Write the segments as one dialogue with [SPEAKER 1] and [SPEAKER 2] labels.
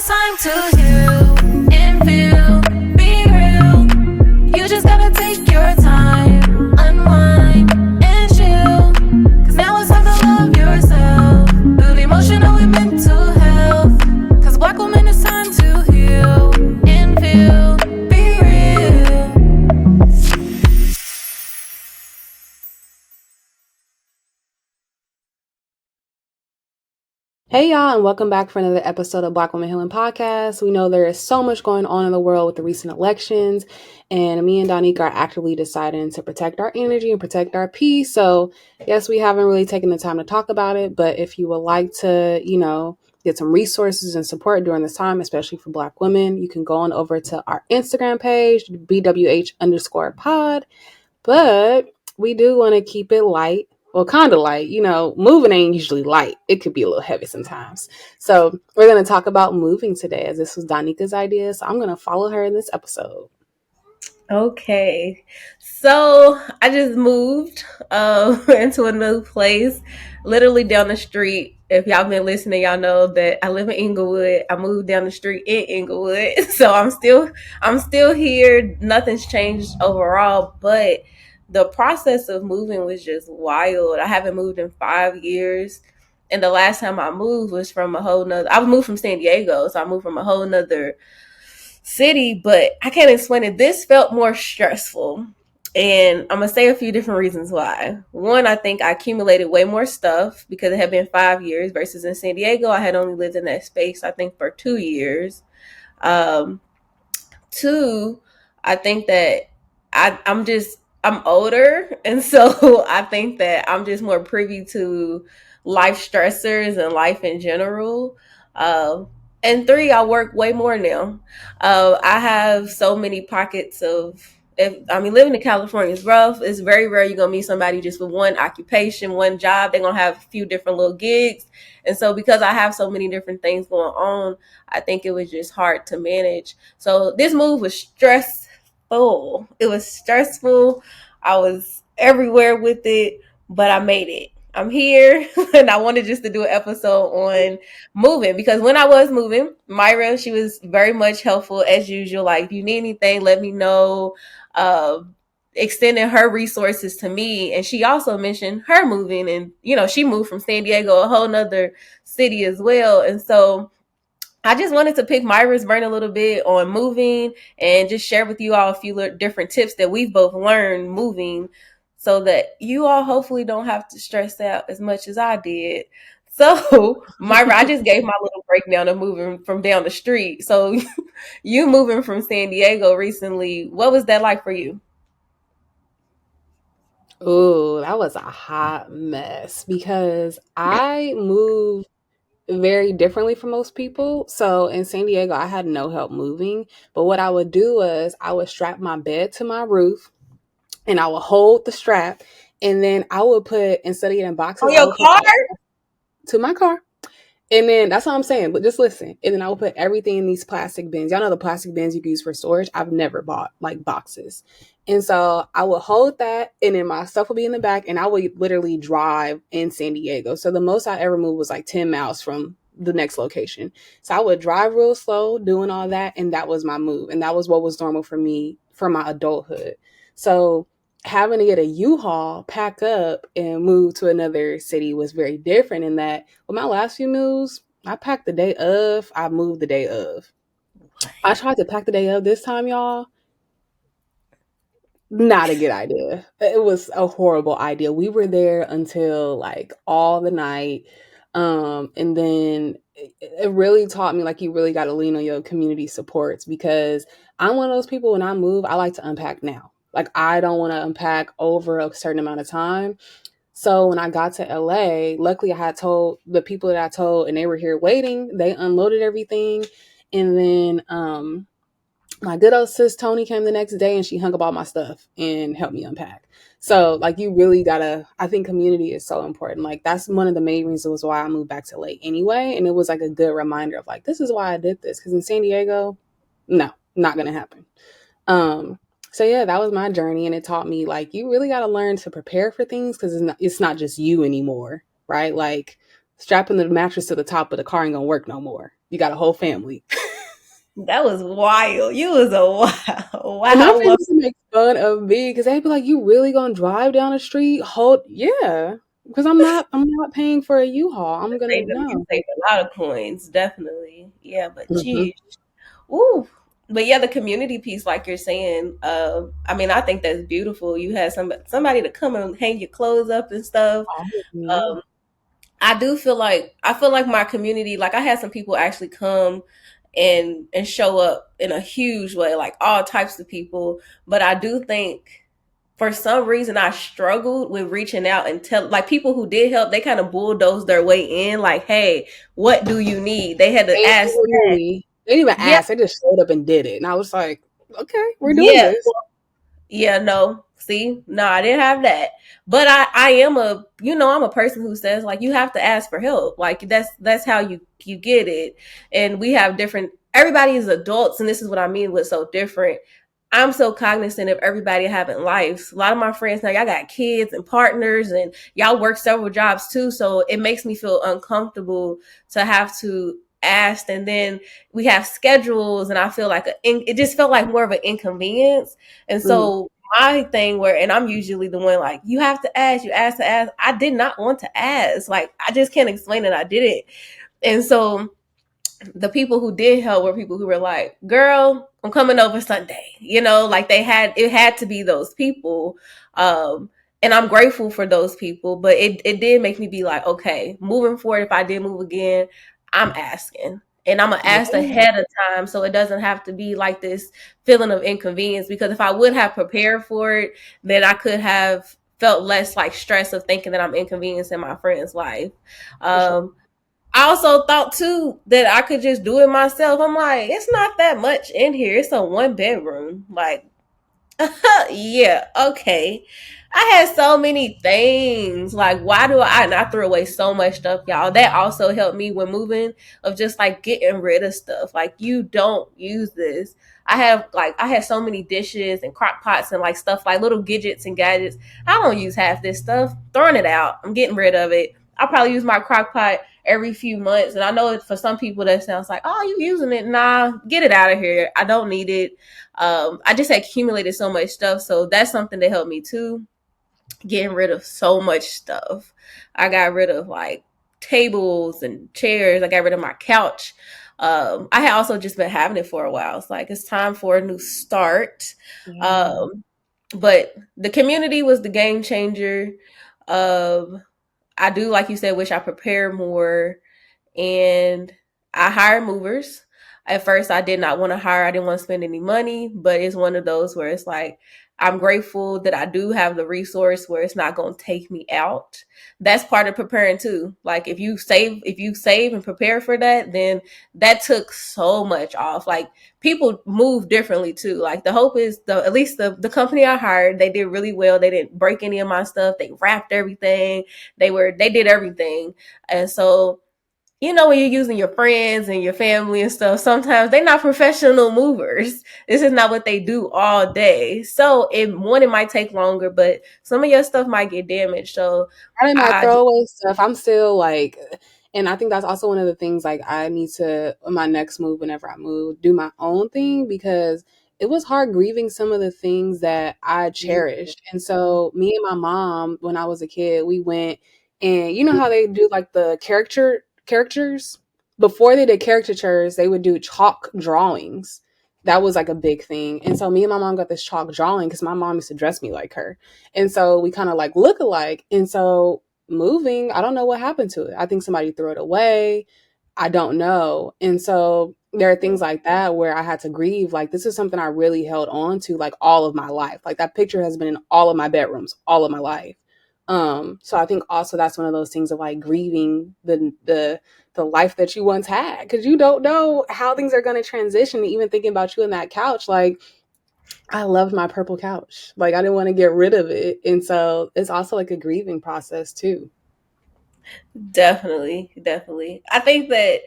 [SPEAKER 1] it's time to heal and feel, be real. You just gotta take your time, unwind and chill. Cause now it's time to love yourself. Build emotional and mental health. Cause Black woman, it's time to heal and feel, be real.
[SPEAKER 2] Hey y'all, and welcome back for another episode of Black Woman Healing Podcast. We know there is so much going on in the world with the recent elections, and me and Donika are actively deciding to protect our energy and protect our peace. So yes, we haven't really taken the time to talk about it, but if you would like to, get some resources and support during this time, especially for Black women, you can go on over to our Instagram page, BWH_pod. But we do want to keep it light. Well, kind of light. Moving ain't usually light. It could be a little heavy sometimes. So we're going to talk about moving today, as this was Donika's idea. So I'm going to follow her in this episode.
[SPEAKER 3] Okay. So I just moved into a new place, literally down the street. If y'all been listening, y'all know that I live in Inglewood. I moved down the street in Inglewood. So I'm still here. Nothing's changed overall, but the process of moving was just wild. I haven't moved in 5 years. And the last time I moved was from I moved from San Diego. So I moved from a whole nother city, but I can't explain it. This felt more stressful. And I'm going to say a few different reasons why. One, I think I accumulated way more stuff because it had been 5 years versus in San Diego, I had only lived in that space, I think, for 2 years. Two, I think that I'm older. And so I think that I'm just more privy to life stressors and life in general. And three, I work way more now. I have so many pockets of, living in California is rough. It's very rare you're going to meet somebody just with one occupation, one job. They're going to have a few different little gigs. And so because I have so many different things going on, I think it was just hard to manage. So this move was stressful. It was stressful. I was everywhere with it, but I made it. I'm here, and I wanted just to do an episode on moving, because when I was moving, Myra, she was very much helpful as usual. Like, if you need anything, let me know. Extending her resources to me. And she also mentioned her moving, and she moved from San Diego, a whole nother city as well. And so I just wanted to pick Myra's brain a little bit on moving and just share with you all a few different tips that we've both learned moving, so that you all hopefully don't have to stress out as much as I did. So, Myra, I just gave my little breakdown of moving from down the street. So, you moving from San Diego recently, what was that like for you?
[SPEAKER 2] Ooh, that was a hot mess because I moved very differently from most people. So in San Diego, I had no help moving. But what I would do was I would strap my bed to my roof and I would hold the strap. And then I would put, instead of getting boxes,
[SPEAKER 3] On
[SPEAKER 2] I
[SPEAKER 3] your
[SPEAKER 2] would put
[SPEAKER 3] car?
[SPEAKER 2] to my car. And then that's what I'm saying. But just listen. And then I will put everything in these plastic bins. Y'all know the plastic bins you can use for storage. I've never bought like boxes. And so I would hold that, and then my stuff would be in the back, and I would literally drive in San Diego. So the most I ever moved was like 10 miles from the next location. So I would drive real slow doing all that. And that was my move. And that was what was normal for me for my adulthood. So having to get a U-Haul, pack up, and move to another city was very different in that with my last few moves, I packed the day of, I moved the day of. I tried to pack the day of this time, y'all. Not a good idea. It was a horrible idea. We were there until like all the night. And then it really taught me like you really got to lean on your community supports, because I'm one of those people, when I move, I like to unpack now. Like, I don't want to unpack over a certain amount of time. So when I got to LA, luckily I had told the people that I told, and they were here waiting. They unloaded everything. And then my good old sis Tony came the next day, and she hung up all my stuff and helped me unpack. So like, you really gotta, I think community is so important. Like, that's one of the main reasons why I moved back to LA anyway. And it was like a good reminder of like, this is why I did this. Because in San Diego, no, not gonna happen. So yeah, that was my journey, and it taught me like, you really got to learn to prepare for things, because it's not just you anymore, right? Like, strapping the mattress to the top of the car ain't gonna work no more. You got a whole family.
[SPEAKER 3] That was wild. You was a wild,
[SPEAKER 2] And my
[SPEAKER 3] wild
[SPEAKER 2] friends
[SPEAKER 3] woman.
[SPEAKER 2] used to make fun of me because they'd be like, "You really gonna drive down the street? Hold, yeah, because I'm not paying for a U-Haul. I'm gonna
[SPEAKER 3] You
[SPEAKER 2] no."
[SPEAKER 3] saved a lot of coins, definitely. Yeah, but
[SPEAKER 2] Mhm.
[SPEAKER 3] geez. Ooh. But yeah, the community piece, like you're saying, I mean, I think that's beautiful. You had somebody to come and hang your clothes up and stuff.
[SPEAKER 2] Oh, yeah.
[SPEAKER 3] I feel like my community, like I had some people actually come and show up in a huge way, like all types of people. But I do think for some reason I struggled with reaching out and tell like people who did help, they kind of bulldozed their way in, like, hey, what do you need? They had to
[SPEAKER 2] They
[SPEAKER 3] ask that.
[SPEAKER 2] literally they didn't even
[SPEAKER 3] Yeah,
[SPEAKER 2] ask. They just showed up and did it, and I was like, "Okay, we're doing
[SPEAKER 3] yeah.
[SPEAKER 2] this."
[SPEAKER 3] Yeah, no. See, no, I didn't have that. But I am I'm a person who says like you have to ask for help. Like that's how you get it. And we have different. Everybody is adults, and this is what I mean with so different. I'm so cognizant of everybody having lives. A lot of my friends now, y'all got kids and partners, and y'all work several jobs too. So it makes me feel uncomfortable to have to ask. And then we have schedules, and I feel like it just felt like more of an inconvenience. And
[SPEAKER 2] Mm,
[SPEAKER 3] so my thing and I'm usually the one like, you have to ask, you ask to ask. I did not want to ask. Like, I just can't explain it. I did it. And so the people who did help were people who were like, girl, I'm coming over Sunday. Like it had to be those people. Um, and I'm grateful for those people, but it did make me be like, okay, moving forward, if I did move again, I'm asking. And I'm gonna ask
[SPEAKER 2] yeah,
[SPEAKER 3] ahead of time so it doesn't have to be like this feeling of inconvenience. Because if I would have prepared for it, then I could have felt less like stress of thinking that I'm inconveniencing my friend's life.
[SPEAKER 2] for sure.
[SPEAKER 3] Um, I also thought too that I could just do it myself. I'm like, it's not that much in here. It's a 1 bedroom. Like, yeah, okay. I had so many things. Like, why do I not throw away so much stuff, y'all? That also helped me when moving, of just like getting rid of stuff. Like, you don't use this. I had so many dishes and crock pots and like stuff like little gadgets and gadgets. I don't use half this stuff. Throwing it out. I'm getting rid of it. I probably use my crock pot every few months. And I know for some people that sounds like, oh, you using it. Nah, get it out of here. I don't need it. I just accumulated so much stuff. So that's something that helped me too. Getting rid of so much stuff. I got rid of like tables and chairs. I got rid of my couch. I had also just been having it for a while. It's like it's time for a new start.
[SPEAKER 2] Yeah.
[SPEAKER 3] Um, but the community was the game changer. I do, like you said, wish I prepared more, and I hired movers. At first, I did not want to hire. I didn't want to spend any money, but it's one of those where it's like, I'm grateful that I do have the resource where it's not going to take me out. That's part of preparing too. Like if you save and prepare for that, then that took so much off. Like people move differently too. Like the hope is at least the company I hired, they did really well. They didn't break any of my stuff. They wrapped everything. They did everything. And so when you're using your friends and your family and stuff, sometimes they're not professional movers. This is not what they do all day. So it might take longer, but some of your stuff might get damaged. So
[SPEAKER 2] I mean, my
[SPEAKER 3] I
[SPEAKER 2] throwaway stuff, I'm still like, and I think that's also one of the things like I need to, on my next move, whenever I move, do my own thing because it was hard grieving some of the things that I cherished. And so, me and my mom, when I was a kid, we went and you know how they do like the characters? Before they did caricatures, they would do chalk drawings. That was like a big thing. And so, me and my mom got this chalk drawing because my mom used to dress me like her. And so we kind of like look alike. And so moving, I don't know what happened to it. I think somebody threw it away. I don't know. And so there are things like that where I had to grieve. Like this is something I really held on to like all of my life. Like that picture has been in all of my bedrooms all of my life. So I think also that's one of those things of like grieving the life that you once had because you don't know how things are going to transition. Even thinking about you in that couch, like I loved my purple couch. Like I didn't want to get rid of it. And so it's also like a grieving process too.
[SPEAKER 3] definitely, definitely. I think that,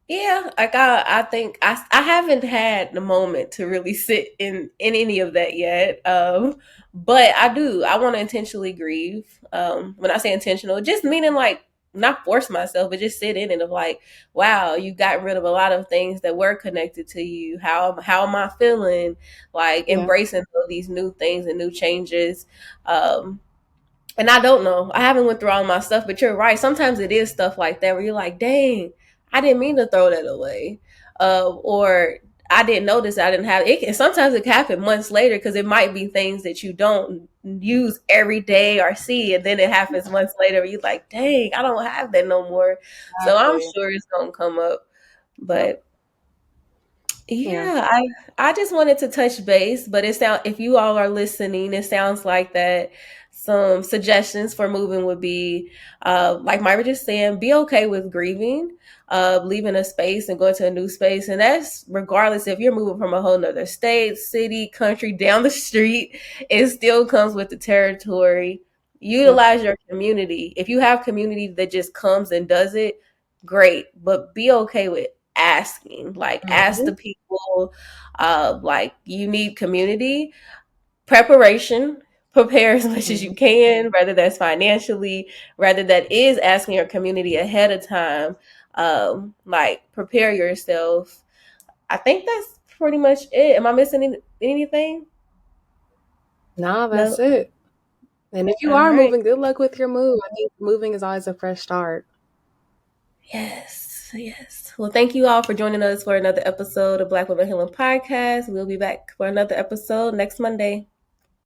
[SPEAKER 3] yeah, like I think I haven't had the moment to really sit in any of that yet. But I do. I want to intentionally grieve. When I say intentional, just meaning like not force myself, but just sit in it of like, wow, you got rid of a lot of things that were connected to you. How am I feeling? Like
[SPEAKER 2] Yeah.
[SPEAKER 3] embracing all these new things and new changes. And I don't know. I haven't went through all my stuff, but you're right. Sometimes it is stuff like that where you're like, dang, I didn't mean to throw that away. Or I didn't notice I didn't have it. Sometimes it can happen months later because it might be things that you don't use every day or see. And then it happens months later where you're like, dang, I don't have that no more. So I'm
[SPEAKER 2] Exactly.
[SPEAKER 3] sure it's going to come up.
[SPEAKER 2] Yep.
[SPEAKER 3] But
[SPEAKER 2] Yeah.
[SPEAKER 3] yeah, I just wanted to touch base, but if you all are listening, it sounds like that some suggestions for moving would be like Myra just saying, be okay with grieving, leaving a space and going to a new space. And that's regardless if you're moving from a whole nother state, city, country, down the street, it still comes with the territory.
[SPEAKER 2] Yep.
[SPEAKER 3] Utilize your community. If you have community that just comes and does it, great. But be okay with asking, like ask the
[SPEAKER 2] Mhm.
[SPEAKER 3] people, like you need community preparation, prepare as much as you
[SPEAKER 2] Mhm.
[SPEAKER 3] can, whether that's financially, whether that is asking your community ahead of time. Like prepare yourself. I think that's pretty much it. Am I missing anything?
[SPEAKER 2] Nah,
[SPEAKER 3] No.
[SPEAKER 2] that's it. And if you
[SPEAKER 3] All
[SPEAKER 2] are
[SPEAKER 3] right.
[SPEAKER 2] moving, good luck with your move. I think moving is always a fresh start.
[SPEAKER 3] Yes, yes. Well, thank you all for joining us for another episode of Black Women Healing Podcast. We'll be back for another episode next Monday.